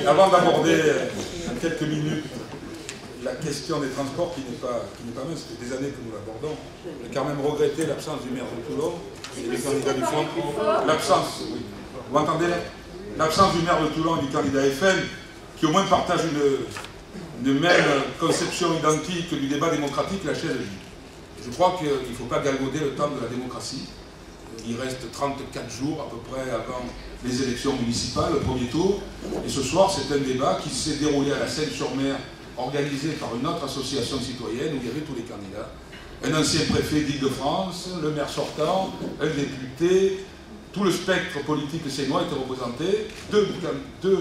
avant d'aborder en quelques minutes la question des transports qui n'est pas mince, ça fait des années que nous l'abordons, j'ai quand même regretté l'absence du maire de Toulon et du candidat du Front. L'absence, oui. Vous entendez là? L'absence du maire de Toulon et du candidat FN, qui au moins partagent une même conception identique du débat démocratique, la chaise vide. Je crois qu'il ne faut pas galvauder le temps de la démocratie. Il reste 34 jours à peu près avant les élections municipales, le premier tour. Et ce soir, c'est un débat qui s'est déroulé à la Seine-sur-Mer, organisé par une autre association citoyenne où il y avait tous les candidats. Un ancien préfet d'Île-de-France, le maire sortant, un député, tout le spectre politique sénois était représenté, deux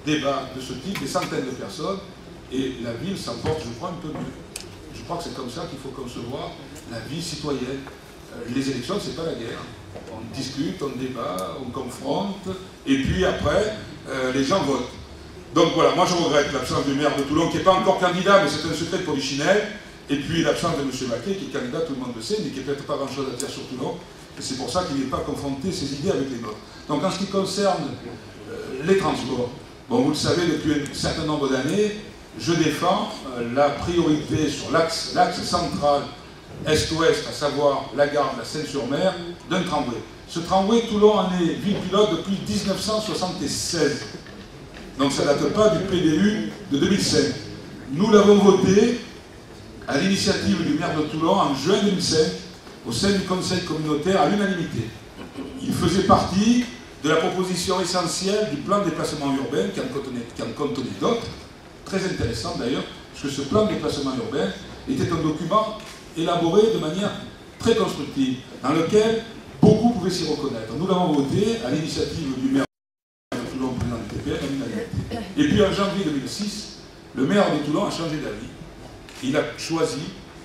débats de ce type, des centaines de personnes, et la ville s'en porte, je crois, un peu mieux. Je crois que c'est comme ça qu'il faut concevoir la vie citoyenne. Les élections, c'est pas la guerre. On discute, on débat, on confronte, et puis après, les gens votent. Donc voilà, moi je regrette l'absence du maire de Toulon, qui n'est pas encore candidat, mais c'est un secret de polichinelle, et puis l'absence de M. Baquet, qui est candidat, tout le monde le sait, mais qui n'a peut-être pas grand-chose à dire sur Toulon, et c'est pour ça qu'il n'est pas confronté ses idées avec les nôtres. Donc en ce qui concerne les transports, bon, vous le savez, depuis un certain nombre d'années, je défends la priorité sur l'axe central est-ouest, à savoir la gare de la Seine-sur-Mer, d'un tramway. Ce tramway, Toulon en est ville pilote depuis 1976. Donc ça ne date pas du PDU de 2005. Nous l'avons voté à l'initiative du maire de Toulon en juin 2005, au sein du conseil communautaire à l'unanimité. Il faisait partie de la proposition essentielle du plan de déplacement urbain, qui en contenait d'autres, très intéressant d'ailleurs, parce que ce plan de déplacement urbain était un document élaboré de manière très constructive, dans lequel beaucoup pouvaient s'y reconnaître. Nous l'avons voté à l'initiative du maire de Toulon, président du TPN, à l'unanimité. Et puis en janvier 2006, le maire de Toulon a changé d'avis. Il a choisi,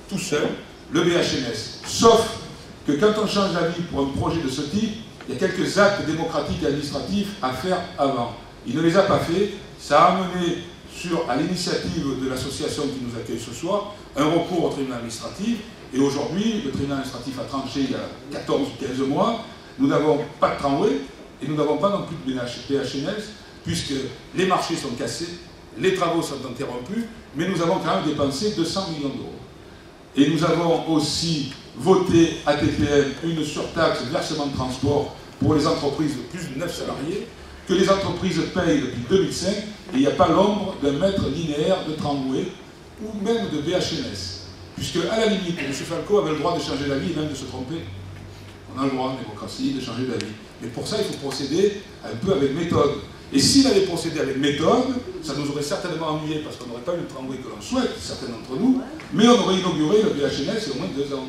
tout seul, le BHNS. Sauf que quand on change d'avis pour un projet de ce type, il y a quelques actes démocratiques et administratifs à faire avant. Il ne les a pas fait. Ça a amené, à l'initiative de l'association qui nous accueille ce soir, un recours au tribunal administratif. Et aujourd'hui, le tribunal administratif a tranché il y a 14 ou 15 mois. Nous n'avons pas de tramway et nous n'avons pas non plus de BHNS, puisque les marchés sont cassés, les travaux sont interrompus, mais nous avons quand même dépensé 200 millions d'euros. Et nous avons aussi voté à TPM une surtaxe versement de transport pour les entreprises de plus de 9 salariés, que les entreprises payent depuis 2005, et il n'y a pas l'ombre d'un mètre linéaire de tramway ou même de BHNS. Puisque, à la limite, M. Falco avait le droit de changer d'avis et même de se tromper. On a le droit en démocratie de changer d'avis. Mais pour ça, il faut procéder un peu avec méthode. Et s'il avait procédé avec méthode, ça nous aurait certainement ennuyé parce qu'on n'aurait pas eu le tramway que l'on souhaite, certains d'entre nous, mais on aurait inauguré le BHNS il y a au moins 2 ans.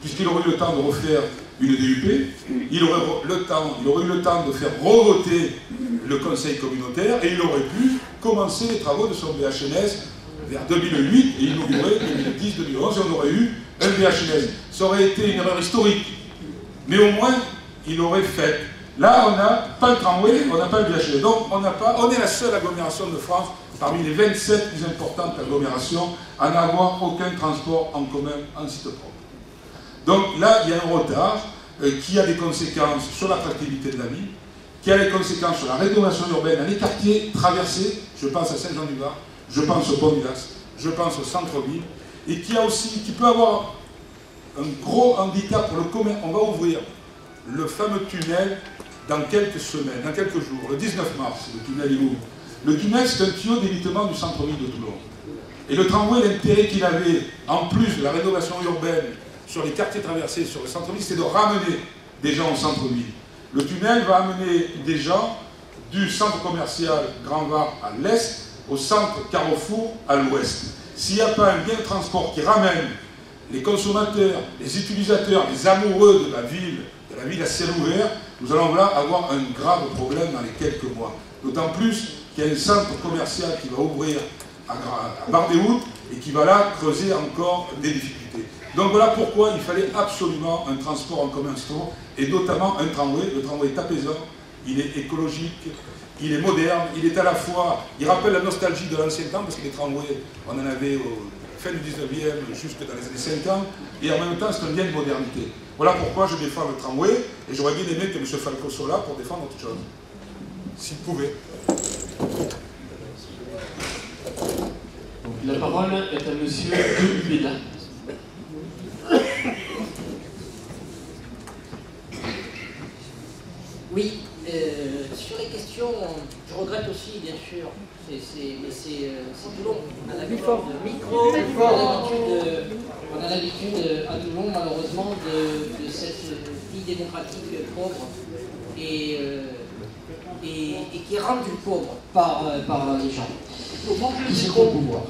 Puisqu'il aurait eu le temps de refaire une DUP, il aurait eu le temps de faire revoter le conseil communautaire et il aurait pu commencer les travaux de son BHNS vers 2008 et inaugurer 2010-2011 et on aurait eu un BHNS. Ça aurait été une erreur historique, mais au moins il aurait fait. Là, on n'a pas le tramway, on n'a pas le BHNS. Donc on est la seule agglomération de France parmi les 27 plus importantes agglomérations à n'avoir aucun transport en commun en site propre. Donc là, il y a un retard qui a des conséquences sur l'attractivité de la ville, qui a des conséquences sur la rénovation urbaine dans les quartiers traversés. Je pense à Saint-Jean-du-Var, je pense au Pont-du-Gard, je pense au centre-ville, et qui peut avoir un gros handicap pour le commerce. On va ouvrir le fameux tunnel dans quelques semaines, dans quelques jours, le 19 mars, le tunnel il ouvre. Le tunnel, c'est un tuyau d'évitement du centre-ville de Toulon. Et le tramway, l'intérêt qu'il avait, en plus de la rénovation urbaine, sur les quartiers traversés, sur le centre-ville, c'est de ramener des gens au centre-ville. Le tunnel va amener des gens du centre commercial Grand Var à l'est, au centre Carrefour à l'ouest. S'il n'y a pas un bien de transport qui ramène les consommateurs, les utilisateurs, les amoureux de la ville à ciel ouvert, nous allons là avoir un grave problème dans les quelques mois. D'autant plus qu'il y a un centre commercial qui va ouvrir à Bar-des-Houdes et qui va là creuser encore des difficultés. Donc voilà pourquoi il fallait absolument un transport en commun et notamment un tramway. Le tramway est apaisant, il est écologique, il est moderne, il est à la fois, il rappelle la nostalgie de l'ancien temps parce que les tramways, on en avait au fin du 19e jusque dans les années 50 et en même temps c'est un lien de modernité. Voilà pourquoi je défends le tramway et j'aurais bien aimé que M. Falco soit là pour défendre autre chose. S'il pouvait. La parole est à monsieur Dubéda. Oui, sur les questions, je regrette aussi, bien sûr, mais c'est Toulon. On a l'habitude on a l'habitude à Toulon, malheureusement, de cette vie démocratique pauvre et qui est rendue pauvre par les gens qui se trouvent au pouvoir.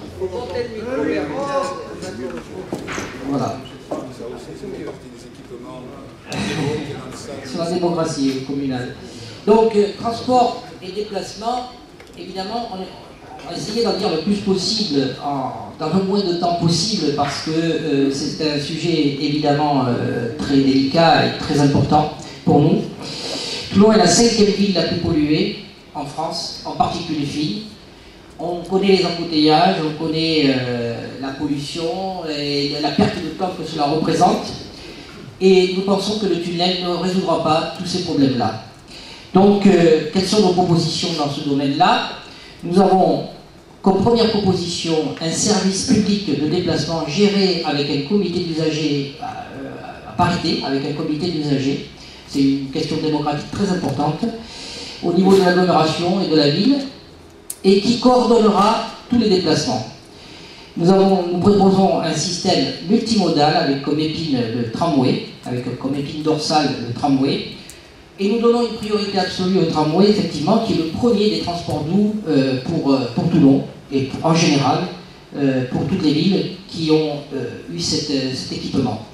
Voilà. Sur la démocratie communale. Donc, transport et déplacement, évidemment, on va essayer d'en dire le plus possible, dans le moins de temps possible, parce que c'est un sujet évidemment très délicat et très important pour nous. Toulon est la 5e ville la plus polluée en France, en particulier filles. On connaît les embouteillages, on connaît la pollution et la perte de temps que cela représente. Et nous pensons que le tunnel ne résoudra pas tous ces problèmes-là. Donc, quelles sont nos propositions dans ce domaine-là? Nous avons comme première proposition un service public de déplacement géré avec un comité d'usagers à parité, avec un comité d'usagers. C'est une question démocratique très importante au niveau de l'agglomération et de la ville et qui coordonnera tous les déplacements. Nous proposons un système multimodal avec comme épine le tramway, avec comme épine dorsale le tramway, et nous donnons une priorité absolue au tramway, effectivement, qui est le premier des transports doux pour Toulon, et en général pour toutes les villes qui ont eu cet équipement.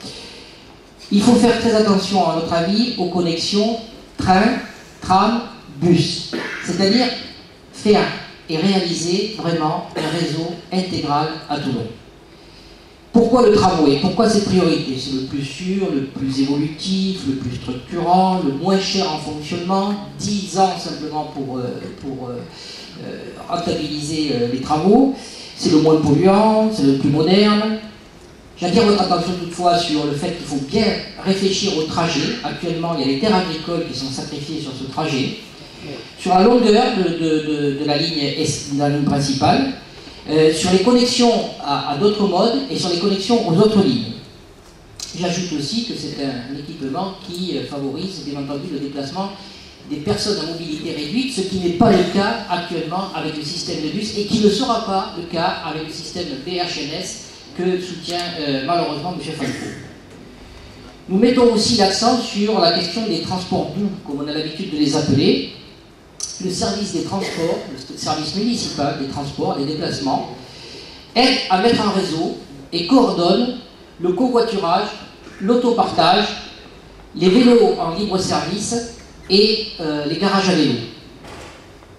Il faut faire très attention, à notre avis, aux connexions train, tram, bus, c'est-à-dire faire et réaliser vraiment un réseau intégral à Toulon. Pourquoi le tramway? Pourquoi cette priorité? C'est le plus sûr, le plus évolutif, le plus structurant, le moins cher en fonctionnement, 10 ans simplement pour rentabiliser les travaux, c'est le moins polluant, c'est le plus moderne. J'attire votre attention toutefois sur le fait qu'il faut bien réfléchir au trajet. Actuellement, il y a les terres agricoles qui sont sacrifiées sur ce trajet. Sur la longueur de la ligne principale, sur les connexions à d'autres modes et sur les connexions aux autres lignes. J'ajoute aussi que c'est un équipement qui favorise bien entendu le déplacement des personnes à mobilité réduite, ce qui n'est pas le cas actuellement avec le système de bus et qui ne sera pas le cas avec le système BHNS que soutient malheureusement M. Falco. Nous mettons aussi l'accent sur la question des transports doux, comme on a l'habitude de les appeler. Le service des transports, le service municipal des transports, des déplacements, aide à mettre en réseau et coordonne le covoiturage, l'autopartage, les vélos en libre service et les garages à vélos.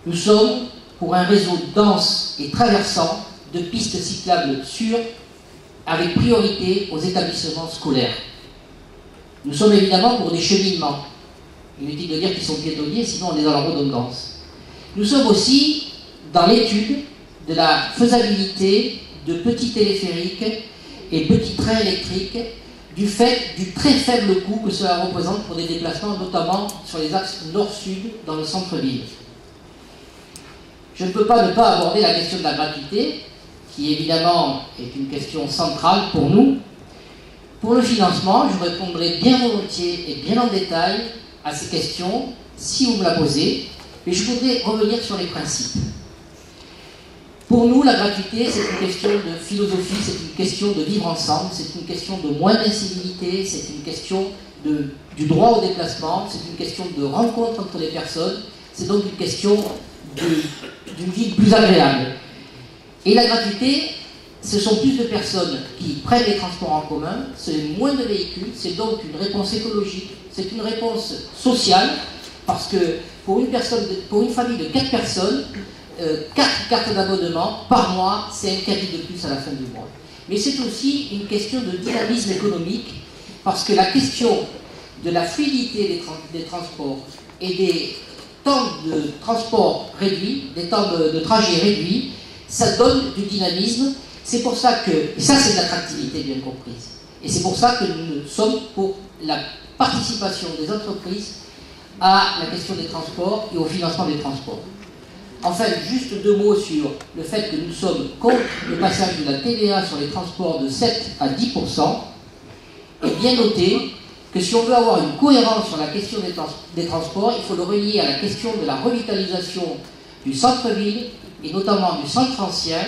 Nous sommes pour un réseau dense et traversant de pistes cyclables sûres avec priorité aux établissements scolaires. Nous sommes évidemment pour des cheminements. Inutile de dire qu'ils sont piétonniers, sinon on est dans la redondance. Nous sommes aussi dans l'étude de la faisabilité de petits téléphériques et petits trains électriques du fait du très faible coût que cela représente pour des déplacements, notamment sur les axes nord-sud dans le centre-ville. Je ne peux pas ne pas aborder la question de la gratuité, qui évidemment est une question centrale pour nous. Pour le financement, je répondrai bien volontiers et bien en détail à ces questions, si vous me la posez, mais je voudrais revenir sur les principes. Pour nous, la gratuité, c'est une question de philosophie, c'est une question de vivre ensemble, c'est une question de moins d'incivilité, c'est une question du droit au déplacement, c'est une question de rencontre entre les personnes, c'est donc une question d'une vie plus agréable. Et la gratuité, ce sont plus de personnes qui prennent les transports en commun, c'est moins de véhicules, c'est donc une réponse écologique, c'est une réponse sociale, parce que pour une famille de 4 personnes, 4 cartes d'abonnement par mois, c'est un caddie de plus à la fin du mois. Mais c'est aussi une question de dynamisme économique, parce que la question de la fluidité des transports et des temps de transport réduits, des temps de trajet réduits, ça donne du dynamisme. C'est pour ça que, et ça c'est de l'attractivité bien comprise, et c'est pour ça que nous sommes pour la participation des entreprises à la question des transports et au financement des transports. Enfin, juste 2 mots sur le fait que nous sommes contre le passage de la TVA sur les transports de 7 à 10%. Et bien noter que si on veut avoir une cohérence sur la question des transports, il faut le relier à la question de la revitalisation du centre-ville et notamment du centre ancien,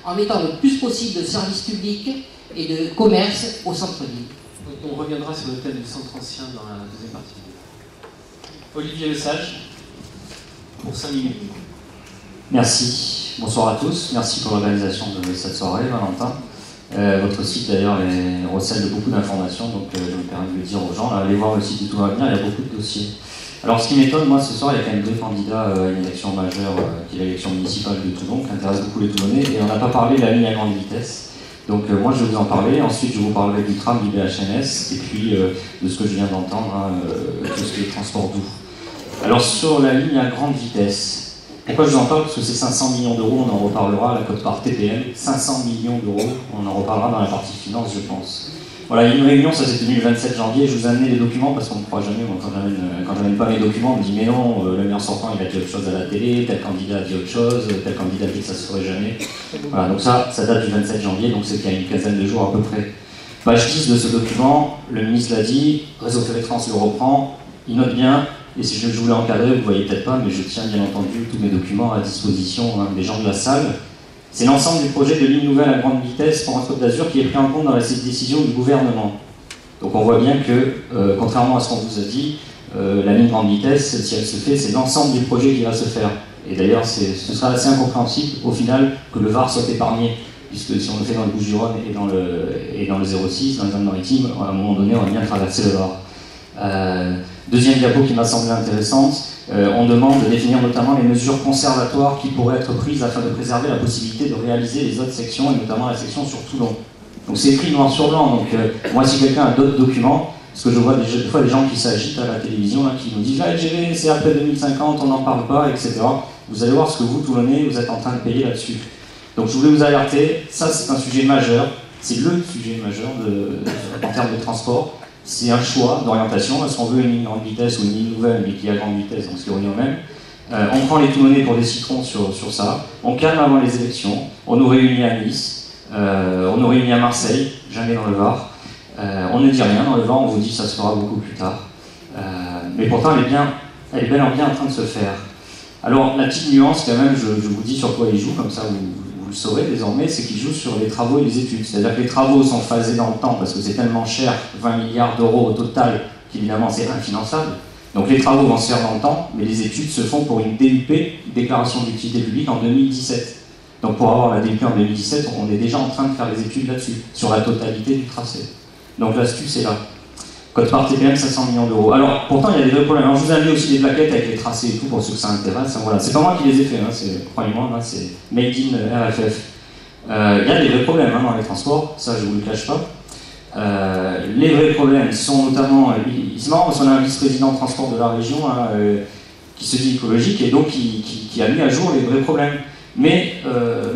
en mettant le plus possible de services publics et de commerce au centre-ville. On reviendra sur le thème du centre ancien dans la deuxième partie. Olivier Lesage, pour 5 minutes. Merci. Bonsoir à tous. Merci pour l'organisation de cette soirée, Valentin. Votre site d'ailleurs recèle de beaucoup d'informations, donc je me permets de le dire aux gens. Là, allez voir le site de Tout va venir, il y a beaucoup de dossiers. Alors ce qui m'étonne, moi ce soir, il y a quand même 2 candidats à une élection majeure, qui est l'élection municipale de Toulon, qui intéresse beaucoup les Toulonnais, et on n'a pas parlé de la ligne à grande vitesse. Donc moi je vais vous en parler, ensuite je vous parlerai du tram du BHNS, et puis de ce que je viens d'entendre, tout ce qui est transport doux. Alors sur la ligne à grande vitesse, pourquoi je vous en parle? Parce que c'est 500 millions d'euros, on en reparlera, la quote-part TPM, 500 millions d'euros, on en reparlera dans la partie finance, je pense. Voilà, il y a une réunion, ça s'est tenu le 27 janvier, je vous ai amené les documents, parce qu'on ne croit jamais, moi, quand j'amène pas mes documents, on me dit mais non, le maire sortant il a dit autre chose à la télé, tel candidat a dit autre chose, tel candidat a dit que ça se ferait jamais. Voilà, donc ça date du 27 janvier, donc c'est qu'il y a une quinzaine de jours à peu près. Page 10 de ce document, le ministre l'a dit, Réseau Ferré de France le reprend, il note bien. Et si je voulais encadrer, vous ne voyez peut-être pas, mais je tiens bien entendu tous mes documents à disposition des gens de la salle. C'est l'ensemble du projet de ligne nouvelle à grande vitesse pour Côte d'Azur qui est pris en compte dans la décision du gouvernement. Donc on voit bien que, contrairement à ce qu'on vous a dit, la ligne grande vitesse, si elle se fait, c'est l'ensemble du projet qui va se faire. Et d'ailleurs, ce sera assez incompréhensible au final que le Var soit épargné, puisque si on le fait dans le Bouches-du-Rhône et dans le 06, dans les Alpes-Maritimes, à un moment donné, on va bien traverser le Var. Deuxième diapo qui m'a semblé intéressante, on demande de définir notamment les mesures conservatoires qui pourraient être prises afin de préserver la possibilité de réaliser les autres sections, et notamment la section sur Toulon. Donc c'est écrit noir sur blanc, donc moi si quelqu'un a d'autres documents, parce que je vois des fois des gens qui s'agitent à la télévision, là, qui nous disent « Ah, LGV, c'est après 2050, on n'en parle pas, etc. » Vous allez voir ce que vous, Toulonnais, vous êtes en train de payer là-dessus. Donc je voulais vous alerter, ça c'est un sujet majeur, c'est le sujet majeur en termes de transport. C'est un choix d'orientation, est-ce qu'on veut une ligne grande vitesse ou une ligne nouvelle mais qui est à grande vitesse, donc ce qui revient au même. On prend les Toulonnais pour des citrons sur ça, on calme avant les élections, on nous réunit à Nice, on nous réunit à Marseille, jamais dans le Var, on ne dit rien dans le Var, on vous dit que ça se fera beaucoup plus tard. Mais pourtant elle est bel et bien en train de se faire. Alors la petite nuance quand même, je vous dis sur quoi il joue, comme ça vous le saurez désormais, c'est qu'il joue sur les travaux et les études. C'est-à-dire que les travaux sont phasés dans le temps parce que c'est tellement cher, 20 milliards d'euros au total, qu'évidemment c'est infinançable. Donc les travaux vont se faire dans le temps, mais les études se font pour une DUP, déclaration d'utilité publique, en 2017. Donc pour avoir la DUP en 2017, on est déjà en train de faire les études là-dessus, sur la totalité du tracé. Donc l'astuce est là. Quote-part TPM, 500 millions d'euros. Alors, pourtant, il y a des vrais problèmes. Alors, je vous ai amené aussi des plaquettes avec les tracés et tout pour ceux que ça intéresse. Voilà. C'est pas moi qui les ai fait, croyez-moi, c'est made in RFF. Il y a des vrais problèmes dans les transports, ça je vous le cache pas. Les vrais problèmes sont notamment, c'est marrant parce qu'on a un vice-président de transport de la région qui se dit écologique et donc qui a mis à jour les vrais problèmes. Mais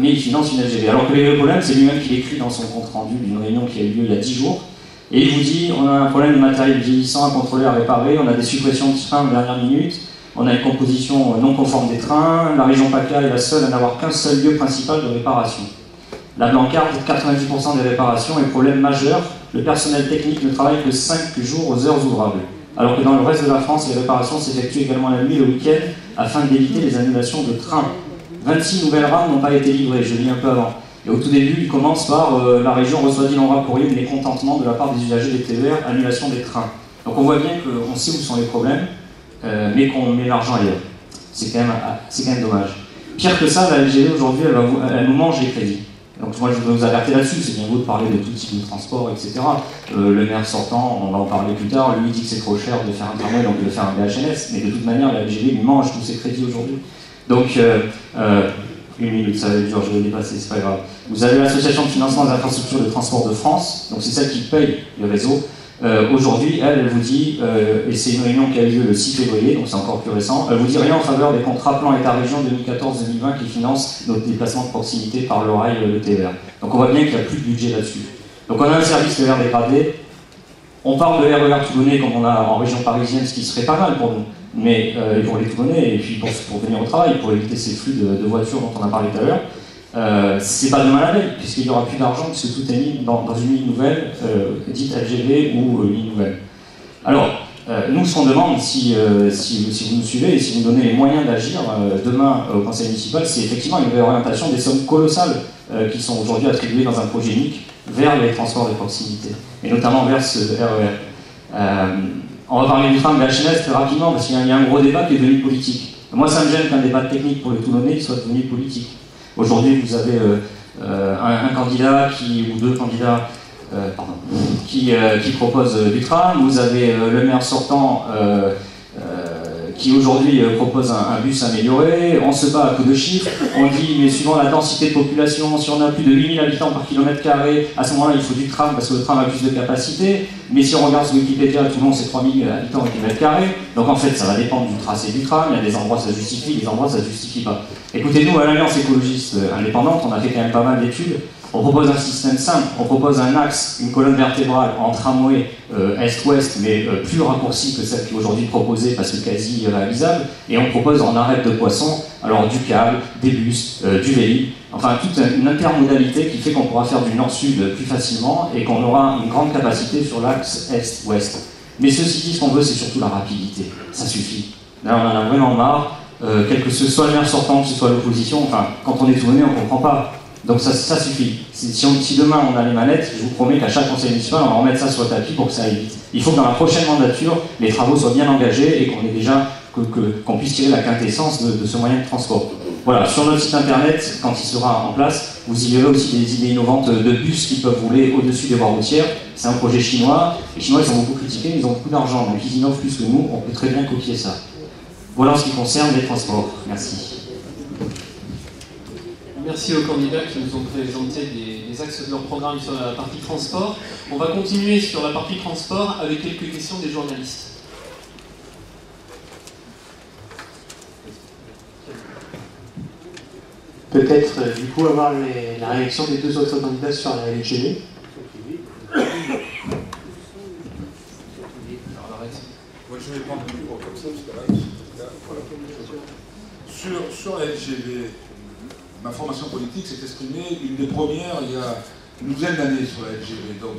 il finance une LGV. Alors que les vrais problèmes, c'est lui-même qui l'écrit dans son compte rendu d'une réunion qui a eu lieu il y a 10 jours. Et il vous dit, on a un problème de matériel vieillissant à contrôler, à réparer, on a des suppressions de trains en dernière minute, on a une composition non conforme des trains, la région PACA est la seule à n'avoir qu'un seul lieu principal de réparation. La Blancarde, 90% des réparations est problème majeur, le personnel technique ne travaille que 5 jours aux heures ouvrables. Alors que dans le reste de la France, les réparations s'effectuent également la nuit et le week-end afin d'éviter les annulations de trains. 26 nouvelles rames n'ont pas été livrées, je lis un peu avant. Et au tout début, il commence par la région reçoit d'innombrables courriers de mécontentement de la part des usagers des TER, annulation des trains. Donc on voit bien qu'on sait où sont les problèmes, mais qu'on met l'argent ailleurs. C'est quand même dommage. Pire que ça, la LGV aujourd'hui, elle nous mange les crédits. Donc moi je voudrais vous alerter là-dessus, c'est bien beau de parler de tout type de transport, etc. Le maire sortant, on va en parler plus tard, lui dit que c'est trop cher de faire un tramway, donc il veut faire un BHNS, mais de toute manière la LGV lui mange tous ses crédits aujourd'hui. Donc, une minute, ça va être dur, je vais dépasser, c'est pas grave. Vous avez l'Association de financement des infrastructures de transport de France, donc c'est celle qui paye le réseau. Aujourd'hui, elle vous dit, et c'est une réunion qui a eu lieu le 6 février, donc c'est encore plus récent, elle vous dit rien en faveur des contrats plan État-région 2014-2020 qui financent notre déplacement de proximité par le rail, le TER. Donc on voit bien qu'il n'y a plus de budget là-dessus. Donc on a un service TER dégradé, On parle de RER Toulonnais comme on a en région parisienne, ce qui serait pas mal pour nous, mais pour les Toulonnais et puis pour venir au travail, pour éviter ces flux de voitures dont on a parlé tout à l'heure. C'est pas demain la veille, puisqu'il n'y aura plus d'argent, puisque tout est mis dans une ligne nouvelle, dite LGV ou ligne nouvelle. Alors, nous, ce qu'on demande, si vous nous suivez et si vous nous donnez les moyens d'agir demain au conseil municipal, c'est effectivement une réorientation des sommes colossales qui sont aujourd'hui attribuées dans un projet unique vers les transports de proximité, et notamment vers ce RER. On va parler du tram de la HNS très rapidement, parce qu'il y a un gros débat qui est devenu politique. Moi, ça me gêne qu'un débat technique pour les Toulonnais soit devenu politique. Aujourd'hui, vous avez un candidat ou deux candidats qui proposent du tram, vous avez le maire sortant qui aujourd'hui propose un bus amélioré, on se bat à coups de chiffres, on dit mais suivant la densité de population, si on a plus de 8000 habitants par kilomètre carré, à ce moment-là il faut du tram parce que le tram a plus de capacité, mais si on regarde sur Wikipédia, Toulon c'est 3000 habitants par kilomètre carré, donc en fait ça va dépendre du tracé du tram, il y a des endroits ça justifie, des endroits ça justifie pas. Écoutez, nous à l'Alliance écologiste indépendante, on a fait quand même pas mal d'études. On propose un système simple, on propose un axe, une colonne vertébrale en tramway est-ouest, mais plus raccourci que celle qui est aujourd'hui proposée parce que quasi réalisable, et on propose en arête de poisson, alors du câble, des bus, du Vélib, enfin toute une intermodalité qui fait qu'on pourra faire du nord-sud plus facilement et qu'on aura une grande capacité sur l'axe est-ouest. Mais ceci dit, ce qu'on veut, c'est surtout la rapidité, ça suffit. Là, on en a vraiment marre, quel que soit le maire sortant, que ce soit l'opposition, enfin, quand on est tourné, on ne comprend pas. Donc ça suffit. Si demain on a les manettes, je vous promets qu'à chaque conseil municipal, on va remettre ça sur le tapis pour que ça aille vite. Il faut que dans la prochaine mandature, les travaux soient bien engagés et qu'on ait déjà qu'on puisse tirer la quintessence de ce moyen de transport. Voilà, sur notre site internet, quand il sera en place, vous y verrez aussi des idées innovantes de bus qui peuvent rouler au-dessus des voies routières. C'est un projet chinois. Les Chinois ils sont beaucoup critiqués, mais ils ont beaucoup d'argent, donc ils innovent plus que nous, on peut très bien copier ça. Voilà en ce qui concerne les transports. Merci. Merci aux candidats qui nous ont présenté des axes de leur programme sur la partie transport. On va continuer sur la partie transport avec quelques questions des journalistes. Peut-être du coup avoir la réaction des deux autres candidats sur la LGV. Moi, je vais prendre le micro comme ça, parce que là, voilà. Sur la LGV, ma formation politique s'est exprimée une des premières il y a une douzaine d'années sur la LGV. Donc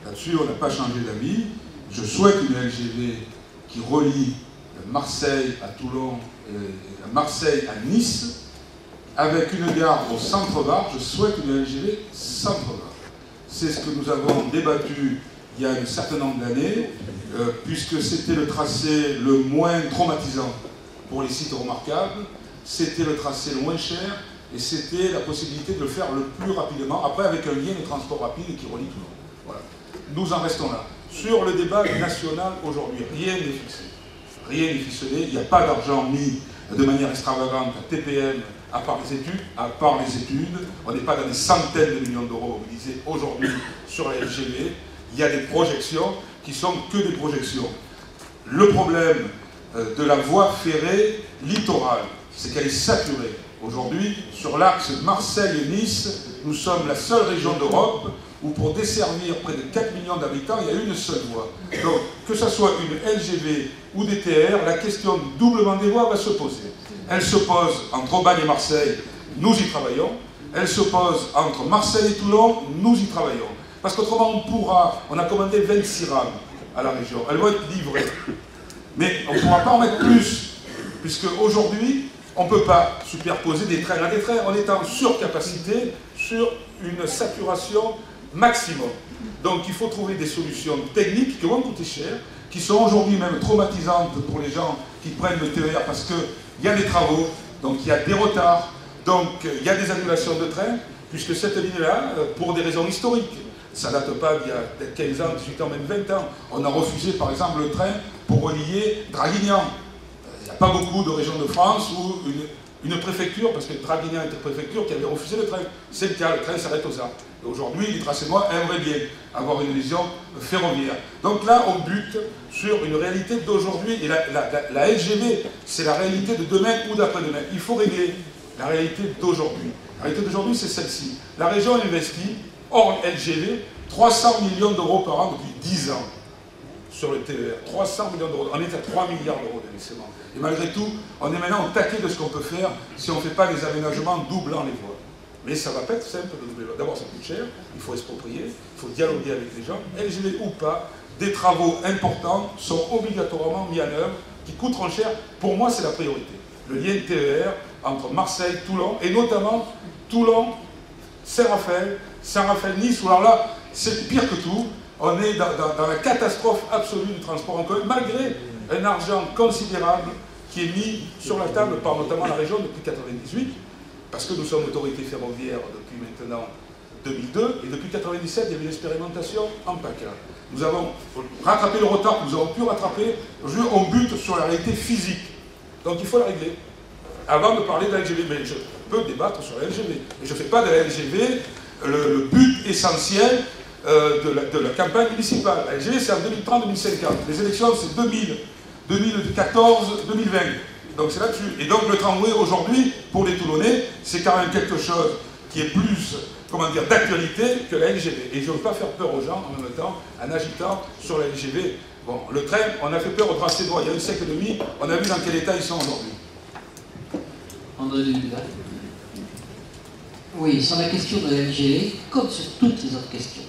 là-dessus, on n'a pas changé d'avis. Je souhaite une LGV qui relie Marseille à Toulon et Marseille à Nice, avec une gare au centre-var. Je souhaite une LGV centre-var. C'est ce que nous avons débattu il y a un certain nombre d'années, puisque c'était le tracé le moins traumatisant pour les sites remarquables, c'était le tracé le moins cher, et c'était la possibilité de le faire le plus rapidement, après avec un lien de transport rapide qui relie Toulon. Voilà. Nous en restons là. Sur le débat national aujourd'hui, rien n'est fixé. Rien n'est ficelé, il n'y a pas d'argent mis de manière extravagante à TPM, à part les études, on n'est pas dans des centaines de millions d'euros mobilisés aujourd'hui sur la LGV, il y a des projections qui sont que des projections. Le problème de la voie ferrée littorale, c'est qu'elle est saturée. Aujourd'hui, sur l'axe Marseille-Nice, nous sommes la seule région d'Europe où pour desservir près de 4 millions d'habitants, il y a une seule voie. Donc, que ce soit une LGV ou des TR, la question du doublement des voies va se poser. Elle se pose entre Aubagne et Marseille, nous y travaillons. Elle se pose entre Marseille et Toulon, nous y travaillons. Parce qu'autrement, on a commandé 26 rames à la région. Elles vont être livrées. Mais on ne pourra pas en mettre plus, puisque aujourd'hui, on ne peut pas superposer des trains à des trains. On est en surcapacité sur une saturation maximum. Donc il faut trouver des solutions techniques qui vont coûter cher, qui sont aujourd'hui même traumatisantes pour les gens qui prennent le TER parce qu'il y a des travaux, donc il y a des retards, donc il y a des annulations de trains, puisque cette ligne-là, pour des raisons historiques, ça ne date pas d'il y a 15 ans, 18 ans, même 20 ans. On a refusé par exemple le train pour relier Draguignan. Il n'y a pas beaucoup de régions de France où une préfecture, parce que Draguignan était préfecture, qui avait refusé le train. C'est le cas, le train s'arrête aux Arcs. Aujourd'hui, les Tracémois aimeraient bien avoir une vision ferroviaire. Donc là, on bute sur une réalité d'aujourd'hui. Et la LGV, c'est la réalité de demain ou d'après-demain. Il faut régler la réalité d'aujourd'hui. La réalité d'aujourd'hui, c'est celle-ci. La région investit, hors LGV, 300 millions d'euros par an depuis 10 ans. sur le TER, 300 millions d'euros. On est à 3 milliards d'euros d'investissement. Et malgré tout, on est maintenant au taquet de ce qu'on peut faire si on ne fait pas des aménagements doublant les voies. Mais ça ne va pas être simple de doubler. D'abord, ça coûte cher, il faut exproprier, il faut dialoguer avec les gens. LGV ou pas, des travaux importants sont obligatoirement mis en œuvre, qui coûteront cher. Pour moi, c'est la priorité. Le lien TER entre Marseille, Toulon, et notamment Toulon, Saint-Raphaël, Saint-Raphaël-Nice, où alors là, c'est pire que tout. On est dans la catastrophe absolue du transport en commun, malgré un argent considérable qui est mis sur la table par notamment la région depuis 1998, parce que nous sommes autorité ferroviaire depuis maintenant 2002, et depuis 1997, il y avait une expérimentation en PACA. Nous avons rattrapé le retard que nous avons pu rattraper, on bute sur la réalité physique. Donc il faut la régler, avant de parler de la LGV. Mais je peux débattre sur la LGV. Mais je ne fais pas de la LGV le but essentiel de la campagne municipale. La LGV, c'est en 2030-2050. Les élections, c'est 2014-2020. Donc c'est là-dessus. Et donc le tramway, aujourd'hui, pour les Toulonnais, c'est quand même quelque chose qui est plus, comment dire, d'actualité que la LGV. Et je ne veux pas faire peur aux gens en même temps, en agitant sur la LGV. Bon, le train, on a fait peur au Tracédois il y a un siècle et demi, on a vu dans quel état ils sont aujourd'hui. André Dubutal. Oui, sur la question de la LGV, comme sur toutes les autres questions,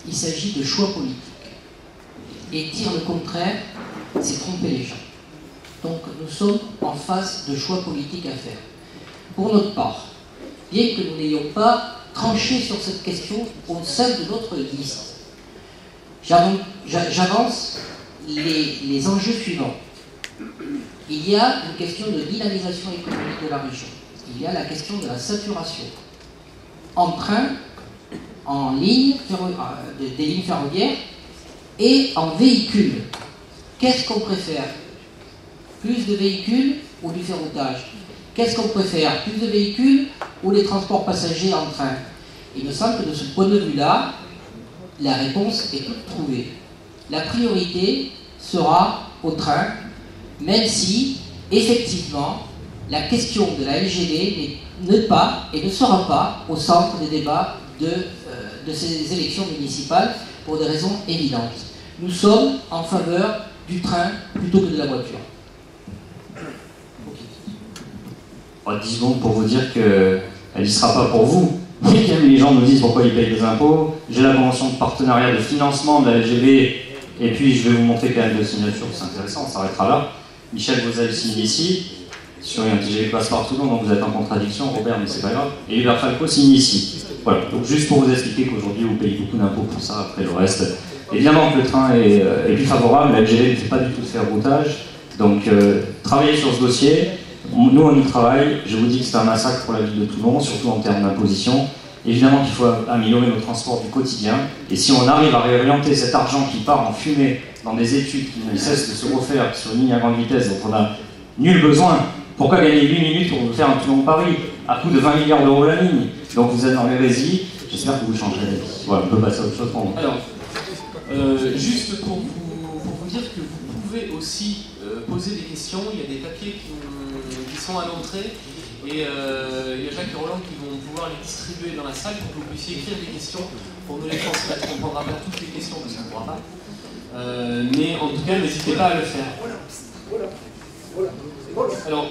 il s'agit de choix politiques. Et dire le contraire, c'est tromper les gens. Donc nous sommes en face de choix politiques à faire. Pour notre part, bien que nous n'ayons pas tranché sur cette question au sein de notre liste, j'avance les enjeux suivants. Il y a une question de dynamisation économique de la région. Il y a la question de la saturation. En train, en ligne, des lignes ferroviaires et en véhicules. Qu'est-ce qu'on préfère? Plus de véhicules ou du ferroutage? Qu'est-ce qu'on préfère? Plus de véhicules ou les transports passagers en train? Il me semble que de ce point de vue-là, la réponse est toute trouvée. La priorité sera au train, même si, effectivement, la question de la LGV n'est pas et ne sera pas au centre des débats de ces élections municipales pour des raisons évidentes. Nous sommes en faveur du train plutôt que de la voiture. 10 secondes pour vous dire qu'elle n'y sera pas pour vous. Les gens nous disent pourquoi ils payent des impôts. J'ai la convention de partenariat de financement de la LGV, et puis je vais vous montrer quand même de signature, c'est intéressant, on s'arrêtera là. Michel Vauzel signe ici, sur un TGV passe partout, donc vous êtes en contradiction, Robert, mais c'est pas grave. Et Hubert Falco signe ici. Voilà, donc juste pour vous expliquer qu'aujourd'hui vous payez beaucoup d'impôts pour ça, après le reste. Évidemment que le train est plus favorable, la LGV ne fait pas du tout de ferroutage, donc travaillez sur ce dossier. Nous on y travaille, je vous dis que c'est un massacre pour la ville de Toulon, surtout en termes d'imposition. Évidemment qu'il faut améliorer nos transports du quotidien, et si on arrive à réorienter cet argent qui part en fumée dans des études qui ne cessent de se refaire sur une ligne à grande vitesse dont on n'a nul besoin, pourquoi gagner 8 minutes pour vous faire un Toulon-Paris à coût de 20 milliards d'euros la ligne? Donc vous êtes dans l'hérésie, j'espère que vous changerez d'avis. Voilà, on peut passer à autre chose pour moi. Alors, juste pour vous dire que vous pouvez aussi poser des questions, il y a des papiers qui sont à l'entrée, et il y a Jacques et Roland qui vont pouvoir les distribuer dans la salle pour que vous puissiez écrire des questions pour nous les transmettre. On ne prendra pas toutes les questions parce qu'on ne pourra pas. Mais en tout cas, n'hésitez pas à le faire. Alors,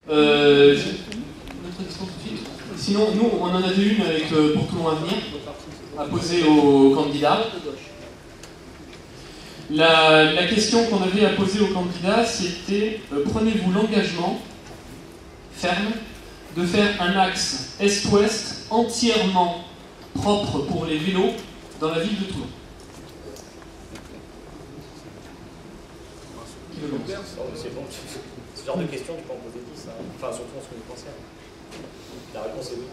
notre question tout de suite. Sinon, nous, on en avait une avec pour Toulon Avenir à poser aux candidats. La question qu'on avait à poser aux candidats, c'était prenez-vous l'engagement ferme de faire un axe est-ouest entièrement propre pour les vélos dans la ville de Toulon? C'est bon, ce genre de questions, tu peux en poser 10, hein. Enfin surtout en ce qui nous concerne. La réponse est oui.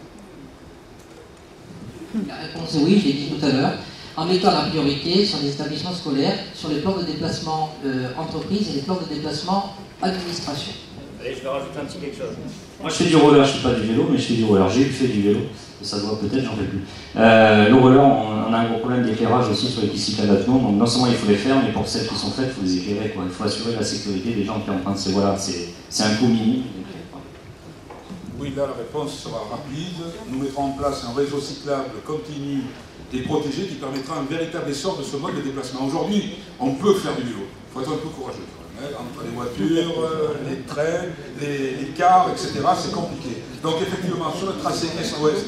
La réponse est oui, je l'ai dit tout à l'heure, en mettant la priorité sur les établissements scolaires, sur les plans de déplacement entreprise et les plans de déplacement administration. Allez, je vais rajouter un petit quelque chose. Moi je fais du roller, je ne fais pas du vélo, mais je fais du roller. J'ai fait du vélo, et ça doit peut-être, j'en fais plus. Le roller, on a un gros problème d'éclairage aussi sur les pistes cyclables à Toulon, donc non seulement il faut les faire, mais pour celles qui sont faites, il faut les éclairer, quoi. Il faut assurer la sécurité des gens qui empruntent ces voies-là. C'est un coût minime. Oui, là, la réponse sera rapide. Nous mettrons en place un réseau cyclable continu et protégé qui permettra un véritable essor de ce mode de déplacement. Aujourd'hui, on peut faire du vélo. Il faut être un peu courageux quand même, hein. Entre les voitures, les trains, les cars, etc., c'est compliqué. Donc effectivement, sur le tracé est-ouest,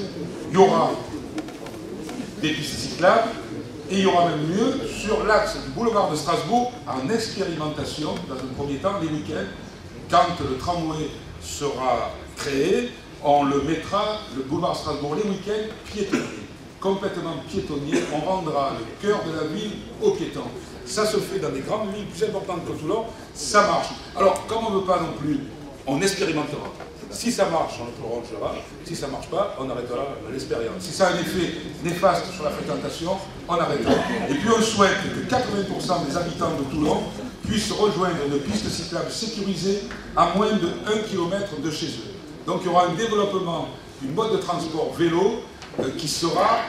il y aura des pistes cyclables, et il y aura même mieux sur l'axe du boulevard de Strasbourg en expérimentation, dans un premier temps, les week-ends, quand le tramway sera créé, on le mettra, le boulevard Strasbourg, les week-ends piétonnier, complètement piétonnier, on rendra le cœur de la ville aux piétons. Ça se fait dans des grandes villes plus importantes que Toulon, ça marche. Alors, comme on ne veut pas non plus, on expérimentera. Si ça marche, on le prolongera. Si ça ne marche pas, on arrêtera l'expérience. Si ça a un effet néfaste sur la fréquentation, on arrêtera. Et puis on souhaite que 80% des habitants de Toulon puissent rejoindre une piste cyclable sécurisée à moins de 1 km de chez eux. Donc il y aura un développement du mode de transport vélo qui sera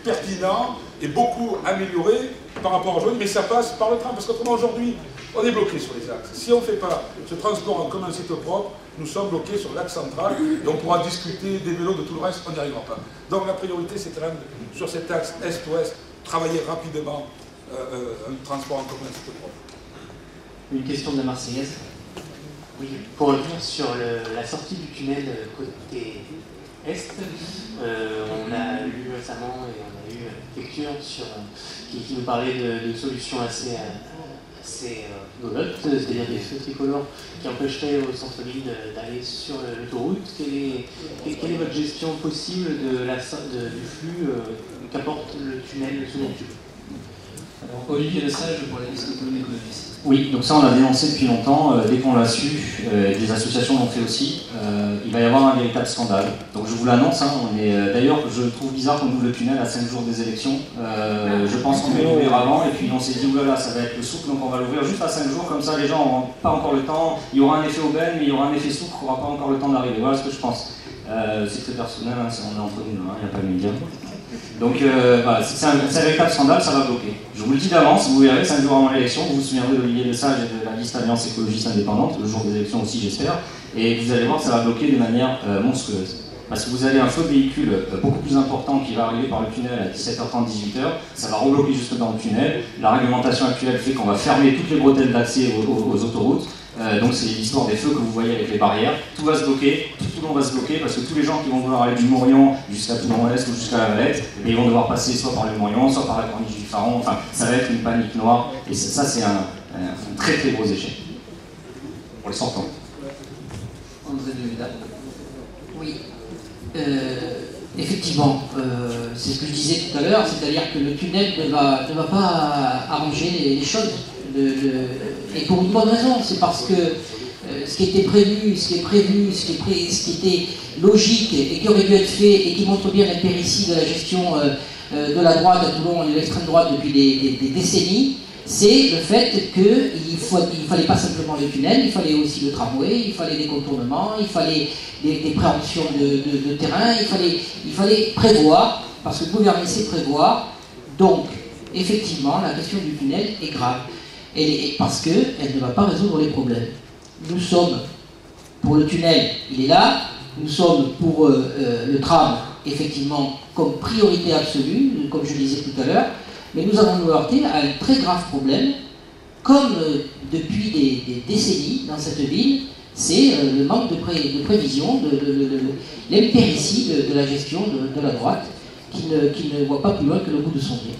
pertinent et beaucoup amélioré par rapport aujourd'hui, mais ça passe par le tram, parce qu'autrement aujourd'hui, on est bloqué sur les axes. Si on ne fait pas ce transport en commun site propre, nous sommes bloqués sur l'axe central, et on pourra discuter des vélos, de tout le reste, on n'y arrivera pas. Donc la priorité, c'est quand même, sur cet axe est-ouest, travailler rapidement un transport en commun site propre. Une question de la Marseillaise. Oui, pour revenir sur la sortie du tunnel côté est, on a lu récemment et on a eu lecture qui nous parlait de solutions assez gaulottes, c'est-à-dire des feux tricolores qui empêcheraient au centre-ville d'aller sur l'autoroute. Quelle est votre gestion possible du flux qu'apporte le tunnel sous le tube? Olivier Lesage pour la liste de l'économiste. Oui, donc ça on l'a dénoncé depuis longtemps, dès qu'on l'a su, des associations l'ont fait aussi, il va y avoir un véritable scandale. Donc je vous l'annonce, hein, d'ailleurs je trouve bizarre qu'on ouvre le tunnel à 5 jours des élections, je pense qu'on devait l'ouvrir avant et puis on s'est dit oulala ça va être le souk, donc on va l'ouvrir juste à 5 jours, comme ça les gens n'auront pas encore le temps, il y aura un effet aubaine mais il y aura un effet souk qui n'aura pas encore le temps d'arriver, voilà ce que je pense. C'est très personnel, hein, on est entre nous, il n'y a pas de médias. Donc voilà, c'est un véritable scandale, ça va bloquer. Je vous le dis d'avance, vous verrez, 5 jours avant l'élection, vous vous souviendrez d'Olivier Lesage et de la liste Alliance écologiste indépendante, le jour des élections aussi j'espère, et vous allez voir que ça va bloquer de manière monstrueuse. Parce que vous avez un feu de véhicule beaucoup plus important qui va arriver par le tunnel à 17h30, 18h, ça va rebloquer juste dans le tunnel. La réglementation actuelle fait qu'on va fermer toutes les bretelles d'accès aux autoroutes. Donc c'est l'histoire des feux que vous voyez avec les barrières. Tout va se bloquer, tout Toulon va se bloquer parce que tous les gens qui vont vouloir aller du Morion jusqu'à Toulon-Est ou jusqu'à la Valette, ils vont devoir passer soit par le Morion, soit par la corniche du Faron. Enfin, ça va être une panique noire et ça c'est un très très gros échec pour les sortants. André de Vidal. Oui. Effectivement, c'est ce que je disais tout à l'heure, c'est-à-dire que le tunnel ne va pas arranger les choses. Et pour une bonne raison, c'est parce que ce qui était prévu, ce qui est prévu, ce qui était logique et qui aurait dû être fait et qui montre bien l'impéritie de la gestion de la droite à Toulon et de l'extrême droite depuis des décennies, c'est le fait qu'il ne fallait pas simplement le tunnel, il fallait aussi le tramway, il fallait des contournements, il fallait des préemptions de terrain, il fallait prévoir, parce que gouverner c'est prévoir. Donc, effectivement, la question du tunnel est grave. Parce qu'elle ne va pas résoudre les problèmes. Nous sommes pour le tunnel, il est là. Nous sommes pour le tram, effectivement, comme priorité absolue, comme je le disais tout à l'heure. Mais nous allons nous heurter à un très grave problème, comme depuis des décennies dans cette ville, c'est le manque de prévision, l'impéritie de la gestion de la droite, qui ne voit pas plus loin que le bout de son nez.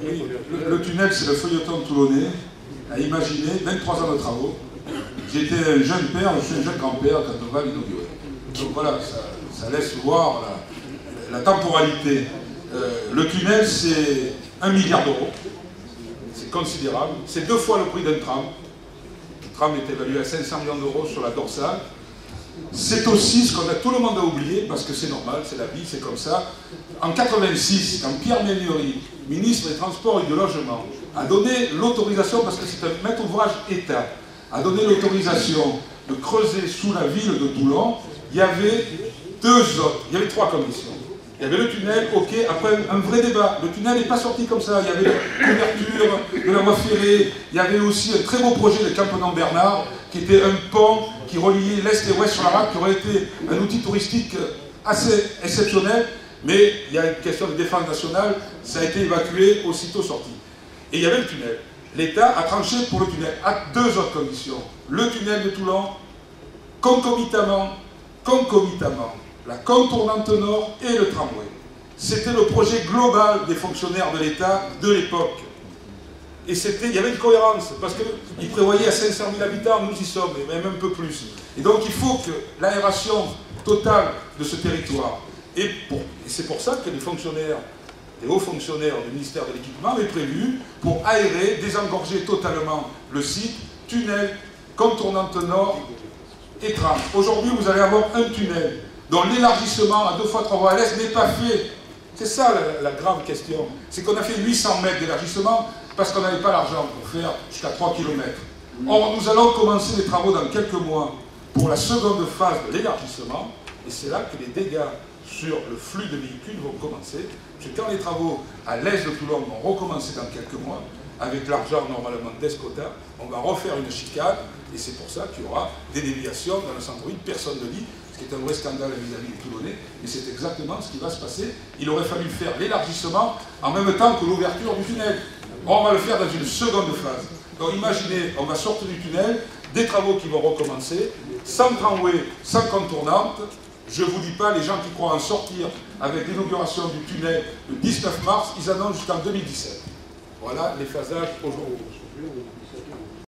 Oui, le tunnel, c'est le feuilleton toulonnais à imaginer 23 ans de travaux. J'étais un jeune père, je suis un jeune grand-père quand on va l'inaugurer. Donc voilà, ça laisse voir la temporalité. Le tunnel, c'est 1 milliard d'euros. C'est considérable. C'est 2 fois le prix d'un tram. Le tram est évalué à 500 millions d'euros sur la dorsale. C'est aussi ce tout le monde a oublié, parce que c'est normal, c'est la vie, c'est comme ça. En 86, quand Pierre Méniory, ministre des Transports et du Logement, a donné l'autorisation, parce que c'est un maître ouvrage État, a donné l'autorisation de creuser sous la ville de Toulon, il y avait 3 conditions. Il y avait le tunnel, ok, après un vrai débat. Le tunnel n'est pas sorti comme ça. Il y avait l'ouverture de la voie ferrée. Il y avait aussi un très beau projet de Campenan-Bernard, qui était un pont qui reliait l'Est et l'Ouest sur la rade, qui aurait été un outil touristique assez exceptionnel, mais il y a une question de défense nationale, ça a été évacué aussitôt sorti. Et il y avait le tunnel. L'État a tranché pour le tunnel, à deux autres conditions. Le tunnel de Toulon, concomitamment, la contournante nord et le tramway. C'était le projet global des fonctionnaires de l'État de l'époque. Et il y avait une cohérence, parce qu'ils prévoyaient à 500 000 habitants, nous y sommes, et même un peu plus. Et donc il faut que l'aération totale de ce territoire, et c'est pour ça que les fonctionnaires, les hauts fonctionnaires du ministère de l'Équipement est prévu pour aérer, désengorger totalement le site, tunnel, contournante nord et tram. Aujourd'hui, vous allez avoir un tunnel dont l'élargissement à 2 fois 3 voies à l'est n'est pas fait. C'est ça la grave question. C'est qu'on a fait 800 mètres d'élargissement parce qu'on n'avait pas l'argent pour faire jusqu'à 3 km. Or, nous allons commencer les travaux dans quelques mois pour la seconde phase de l'élargissement, et c'est là que les dégâts sur le flux de véhicules vont commencer. Parce que quand les travaux à l'est de Toulon vont recommencer dans quelques mois, avec l'argent normalement d'Escota, on va refaire une chicane, et c'est pour ça qu'il y aura des déviations dans le centre-ville, personne ne dit, ce qui est un vrai scandale vis-à-vis des Toulonnais, mais c'est exactement ce qui va se passer. Il aurait fallu faire l'élargissement en même temps que l'ouverture du tunnel. Or, on va le faire dans une seconde phase. Donc imaginez, on va sortir du tunnel, des travaux qui vont recommencer, sans tramway, sans contournante. Je ne vous dis pas, les gens qui croient en sortir avec l'inauguration du tunnel le 19 mars, ils annoncent jusqu'en 2017. Voilà les phasages aujourd'hui.